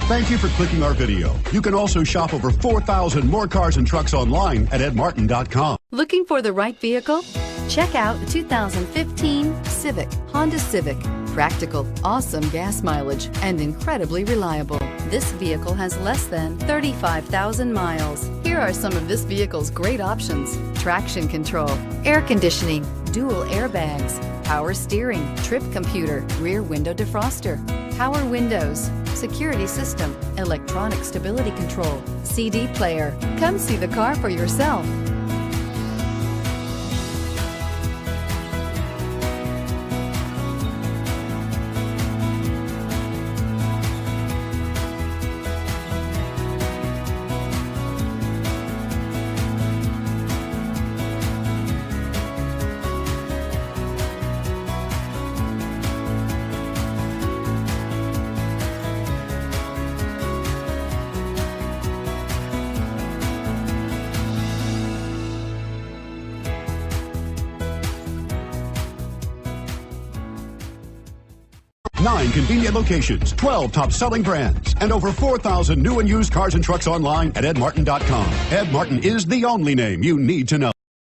Thank you for clicking our video. You can also shop over 4,000 more cars and trucks online at edmartin.com. Looking for the right vehicle? Check out the 2015 Civic, Honda Civic. Practical, awesome gas mileage, and incredibly reliable. This vehicle has less than 35,000 miles. Here are some of this vehicle's great options: traction control, air conditioning, dual airbags, power steering, trip computer, rear window defroster, power windows, security system, electronic stability control, CD player. Come see the car for yourself. Nine convenient locations, 12 top-selling brands, and over 4,000 new and used cars and trucks online at edmartin.com. Ed Martin is the only name you need to know.